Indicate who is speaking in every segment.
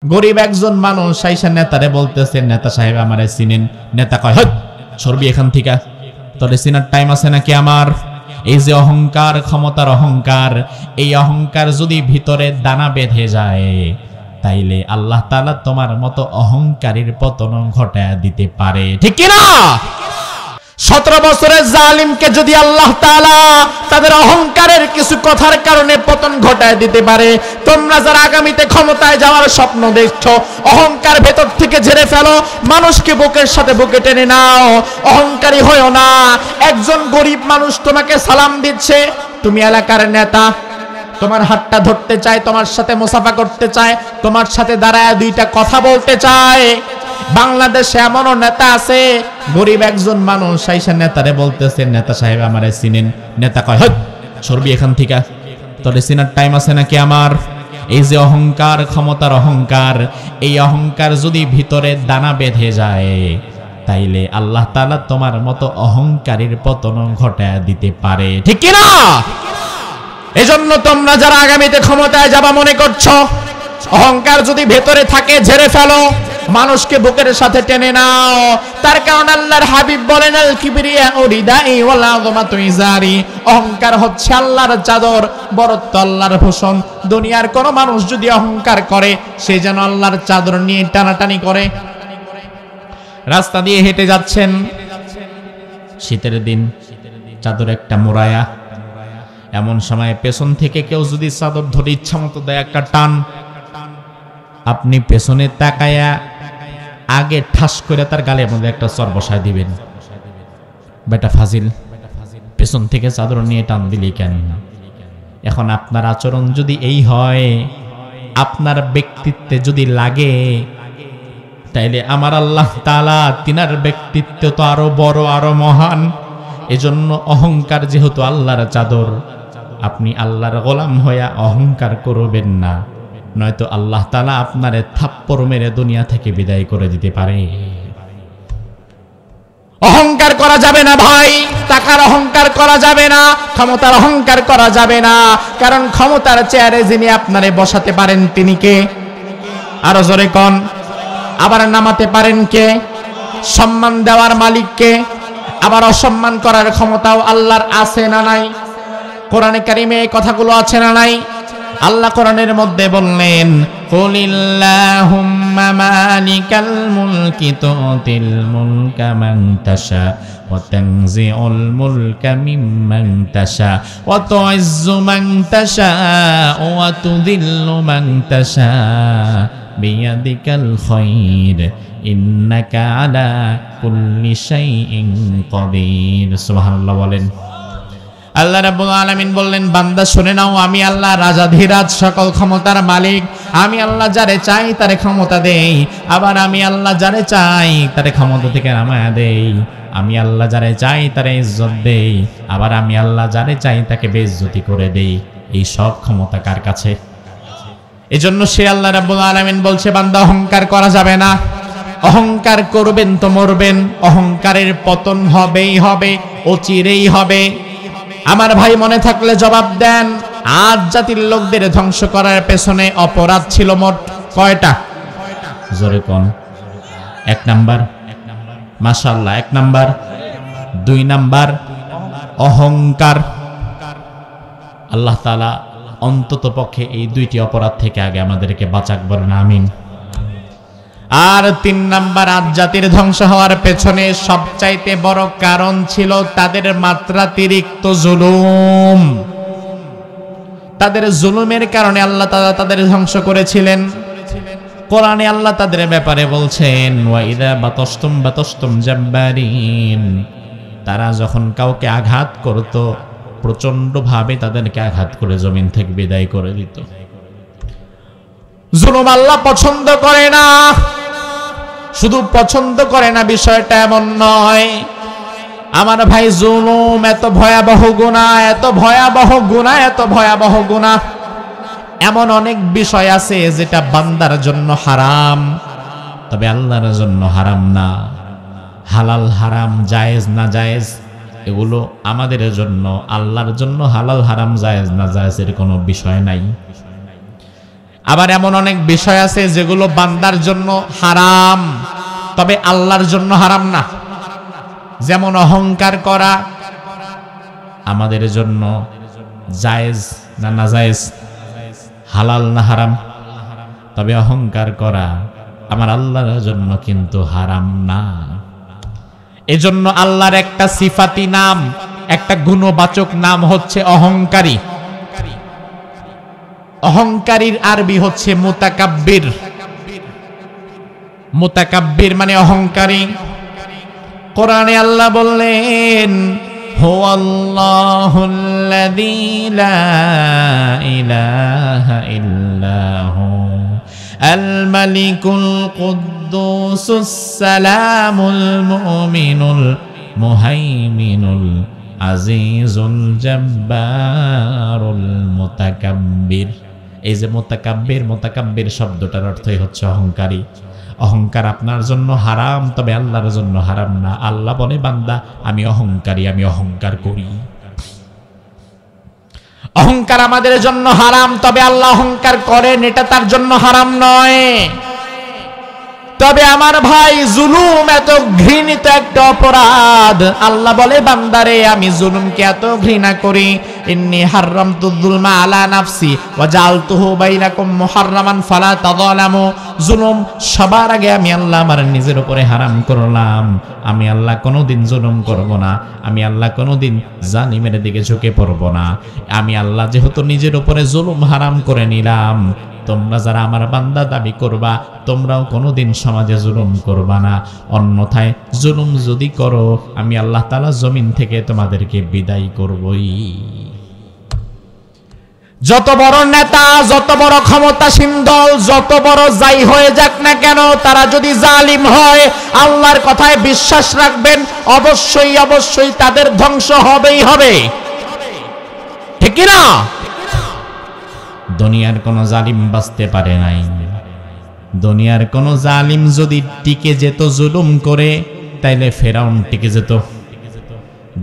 Speaker 1: গরিব একজন মানুষ আইসা নেতারে বলতেছে, নেতা সাহেব আমারে চিনেন? নেতা কয়, হট সরবি এখান থেকে, তোরে চিনার টাইম আছে নাকি আমার? এই যে অহংকার, ক্ষমতার অহংকার, এই অহংকার যদি ভিতরে দানা বেঁধে যায় তাইলে আল্লাহ তাআলা তোমার মতো অহংকারীর পতন ঘটায় দিতে পারে, ঠিক কি না? 17 বছরের জালিমকে যদি আল্লাহ তাআলা তাদের অহংকারের কিছু কথার কারণে পতন ঘটায় দিতে পারে, তোমরা যারা আগামীতে ক্ষমতায় যাওয়ার স্বপ্ন দেখছো, অহংকার ভেতর থেকে ঝেড়ে ফেলো, মানুষকে বুকের সাথে বুকে টেনে নাও, অহংকারী হয়ো না। একজন গরিব মানুষ তোমাকে সালাম দিচ্ছে, তুমি এলাকার নেতা, তোমার হাতটা ধরতে চায়, তোমার সাথে মুসাফা করতে চায়, তোমার সাথে দাঁড়ায় দুইটা কথা বলতে চায়। বাংলাদেশে এমনও নেতা আছে, গরিব একজন মানুষ আইসা নেতারে বলতেছে, নেতা সাহেব আমারে চিনেন? নেতা কয়, হট সরবি এখান থেকে, তোরে চিনার টাইম আছে নাকি আমার? এই যে অহংকার, ক্ষমতার অহংকার, এই অহংকার যদি ভিতরে দানা বেঁধে যায় তাইলে আল্লাহ তাআলা তোমার মতো অহংকারীর পতন ঘটায় দিতে পারে, ঠিক কি না? এজন্য তোমরা যারা আগামীতে ক্ষমতায় যাবা মনে করছো, অহংকার যদি ভেতরে থাকে ঝেড়ে ফেলো, মানুষকে বুকের সাথে টেনে নাও। তার কারণ আল্লাহর হাবিব বলেন, আল কিবরিয়া উরিদাই ওয়াল আযমাতু ইজারি, অহংকার হচ্ছে আল্লাহর চাদর, বড়ত্ব আল্লাহর ভূষণ। দুনিয়ার কোন মানুষ যদি অহংকার করে, সে যেন আল্লাহর চাদর নিয়ে টানাটানি করে। রাস্তা দিয়ে হেঁটে যাচ্ছেন, শীতের দিন, চাদর একটা মোড়ায়া, এমন সময় পেছন থেকে কেউ যদি চাদর ধরে ইচ্ছা মতো দেয় একটা টান, আপনি পেছনে তাকায়া আগে ঠাস করে তার গালের মধ্যে একটা চর বসায় দিবেন। বেটা ফাজিল, পেছন থেকে চাদর নিয়ে টান দিলি কেন? এখন আপনার আচরণ যদি এই হয়, আপনার ব্যক্তিত্বে যদি লাগে, তাইলে আমার আল্লাহ তাআলা তিনার ব্যক্তিত্ব তো আরো বড়, আরো মহান। এজন্য অহংকার যেহেতু আল্লাহর চাদর, আপনি আল্লাহর গোলাম হইয়া অহংকার করবেন না, নয়তো আল্লাহ তাআলা আপনারে থাপ্পড় মেরে দুনিয়া থেকে বিদায় করে দিতে পারে। অহংকার করা যাবে না ভাই, টাকার অহংকার করা যাবে না, ক্ষমতার অহংকার করা যাবে না। কারণ ক্ষমতার চেয়ারে যিনি আপনারে বসাতে পারেন তিনি কে? আরো জোরে কোন। আবার নামাতে পারেন কে? সম্মান দেওয়ার মালিক কে? আবার অসম্মান করার ক্ষমতাও আল্লাহর আছে না নাই? কোরআনে কারিমে এই কথাগুলো আছে না নাই? আল্লাহ কোরআনের মধ্যে বললেন, কুলিল্লাহুম্মা মালিকাল মুলকি তুতিল মুলকা মান তাশা ওয়া তানজিউল মুলকা মিম্মান তাশা ওয়া তুইজ্জু মান তাশা ওয়া তুযিল্লু মান তাশা বিয়াদিকাল খায়র ইন্নাকা আলা কুল্লি শাইইন কাদির। সুবহানাল্লাহ বলেন। আল্লাহ রাব্বুল আলামিন বললেন, বান্দা শুনে নাও, আমি আল্লাহ রাজাধিরাজ, সকল ক্ষমতার মালিক। আমি আল্লাহ যারে চাই তারে ক্ষমতা দেই, আবার আমি আল্লাহ যারে চাই তারে ক্ষমতা থেকে নামায়া দেই। আমি আল্লাহ যারে চাই তারে ইজ্জত দেই, আবার আমি আল্লাহ যারে চাই তাকে বেইজ্জতি করে দেই। এই সব ক্ষমতা কার কাছে? এজন্য সে আল্লাহ রাব্বুল আলামিন বলছে, বান্দা অহংকার করা যাবে না। অহংকার করবেন তো মরবেন, অহংকারের পতন হবেই হবে, অচিরেই হবে। আমার ভাই মনে থাকলে জবাব দেন, আজ জাতির লোকদের ধ্বংস করার পেছনে অপরাধ ছিল মোট কয়টা? জোরে কোন। 1 নাম্বার, মাশাআল্লাহ 1 নাম্বার। 2 নাম্বার অহংকার। আল্লাহ তাআলা অন্তত পক্ষে এই 2টি অপরাধ থেকে আগে আমাদেরকে বাঁচাক, বলেন আমিন। আর 3 নাম্বার, আজ জাতির ধ্বংস হওয়ার পেছনে সবচাইতে বড় কারণ ছিল তাদের মাত্রাতিরিক্ত জুলুম। তাদের জুলুমের কারণে আল্লাহ তাআলা তাদের ধ্বংস করেছিলেন। কোরআনে আল্লাহ তাদের ব্যাপারে বলছেন, ওয়া ইযা বাতাশতুম বাতাশতুম জাব্বারিন, তারা যখন কাউকে আঘাত করত প্রচন্ড ভাবে তাদেরকে আঘাত করে জমিন থেকে বিদায় করে দিত। জুলুম আল্লাহ পছন্দ করে না। শুধু পছন্দ করে না বিষয়টা এমন নয় আমার ভাই, জুলুম এত ভয়াবহ গুনাহ, এত ভয়াবহ গুনাহ, এত ভয়াবহ গুনাহ। এমন অনেক বিষয় আছে যেটা বান্দার জন্য হারাম, তবে আল্লাহর জন্য হারাম না। হালাল হারাম, জায়েজ না জায়েজ, এগুলো আমাদের জন্য, আল্লাহর জন্য হালাল হারাম জায়েজ না জায়েজের কোনো বিষয় নাই। আবার এমন অনেক বিষয় আছে যেগুলো বান্দার জন্য হারাম, তবে আল্লাহর জন্য হারাম না। যেমন অহংকার করা আমাদের জন্য জায়েজ না নাজায়েজ, হালাল না হারাম, তবে অহংকার করা আমার আল্লাহর জন্য কিন্তু হারাম না। এজন্য আল্লাহর একটা সিফাতি নাম, একটা গুণবাচক নাম হচ্ছে অহংকারী। অহংকারীর আরবি হচ্ছে মুতাকাব্বির। মুতাকাব্বির মানে অহংকারী। কোরআনে আল্লাহ বললেন, হুয়াল্লাহুল্লাযী লা ইলাহা ইল্লাহু আল মালিকুল কুদ্দুসুস সালামুল মুমিনুল মুহাইমিনুল আজিজুল জব্বারুল মুতাকাব্বির। এই যে মুতাকাব্বির, মুতাকাব্বির শব্দটার অর্থই হচ্ছে অহংকারী। অহংকার আপনার জন্য হারাম, তবে আল্লাহর জন্য হারাম না। আল্লাহ বলে, বান্দা আমি অহংকারী, আমি অহংকার করি। অহংকার আমাদের জন্য হারাম, তবে আল্লাহ অহংকার করেন, এটা তার জন্য হারাম নয়। তবে আমার ভাই, জুলুম এত ঘৃণিত একটা অপরাধ। আল্লাহ বলে, বান্দারে আমি জুলুমকে এত ঘৃণা করি। ইন্নী হারামতু যুলমা আলা নাফসি ওয়া জাআলতুহু বাইনাকুম মুহাররামান ফালা তাযালামু। জুলুম সবার আগে আমি আল্লাহ আমার নিজের উপরে হারাম করলাম। আমি আল্লাহ কোনোদিন জুলুম করব না। আমি আল্লাহ কোনোদিন জালিমের দিকে ঝুঁকে পড়ব না। আমি আল্লাহ যেহেতু নিজের উপরে জুলুম হারাম করে নিলাম, তোমরা যারা আমার বান্দা দাবি করবা, তোমরাও কোনোদিন সমাজে জুলুম করবা না। অন্যথায় জুলুম যদি করো, আমি আল্লাহ তাআলা জমিন থেকে তোমাদেরকে বিদায় করবই। যত বড় নেতা, যত বড় ক্ষমতাসীন দল, যত বড় যাই হয়ে যাক না কেন, তারা যদি জালিম হয়, আল্লাহর কথায় বিশ্বাস রাখবেন, অবশ্যই অবশ্যই তাদের ধ্বংস হবেই হবে। ঠিক কি না? দুনিয়ার কোন জালিম বাঁচতে পারে নাই। দুনিয়ার কোন জালিম যদি টিকে যেত জুলুম করে, তাইলে ফেরাউন টিকে যেত।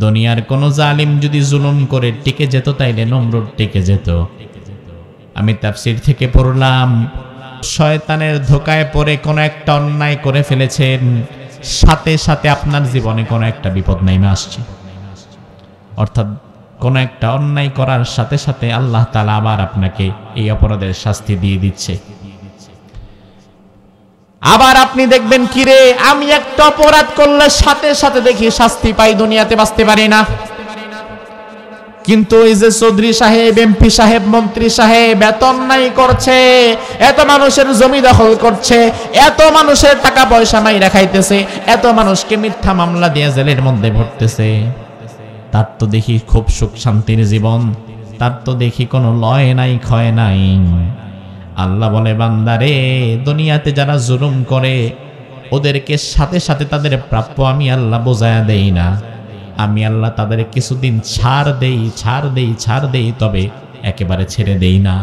Speaker 1: দুনিয়ার কোন জালিম যদি জুলুম করে টিকে যেত, তাইলে নমরুদ টিকে যেত। আমি তাফসীর থেকে পড়লাম, শয়তানের ধোকায় পড়ে কোন একটা অন্যায় করে ফেলেছেন, সাথে সাথে আপনার জীবনে কোন একটা বিপদ নেমে আসছে। অর্থাৎ কোন একটা অন্যায় করার সাথে সাথে আল্লাহ তাআলা আবার আপনাকে এই অপরাধের শাস্তি দিয়ে দিচ্ছে। আবার আপনি দেখবেন, কিরে আমি একটা অপরাধ করলে সাথে সাথে দেখি শাস্তি পাই, দুনিয়াতে বাঁচতে পারি না। কিন্তু এই যে চৌধুরী সাহেব, এমপি সাহেব, মন্ত্রী সাহেব এত অন্যায় করছে, এত মানুষের জমি দখল করছে, এত মানুষের টাকা পয়সা মাইরা খাইতেছে, এত মানুষকে মিথ্যা মামলা দিয়ে জেলের মধ্যে ভরতেছে, তার তো দেখি খুব সুখ শান্তির জীবন, তার তো দেখি কোনো লয় নাই, ক্ষয় নাই। আল্লাহ বলে, বান্দারে দুনিয়াতে যারা জুলুম করে, ওদেরকে সাথে সাথে তাদের প্রাপ্য আমি আল্লাহ বোঝায়া দেই না। আমি আল্লাহ তাদের কিছুদিন ছাড় দেই, তবে একেবারে ছেড়ে দেই না।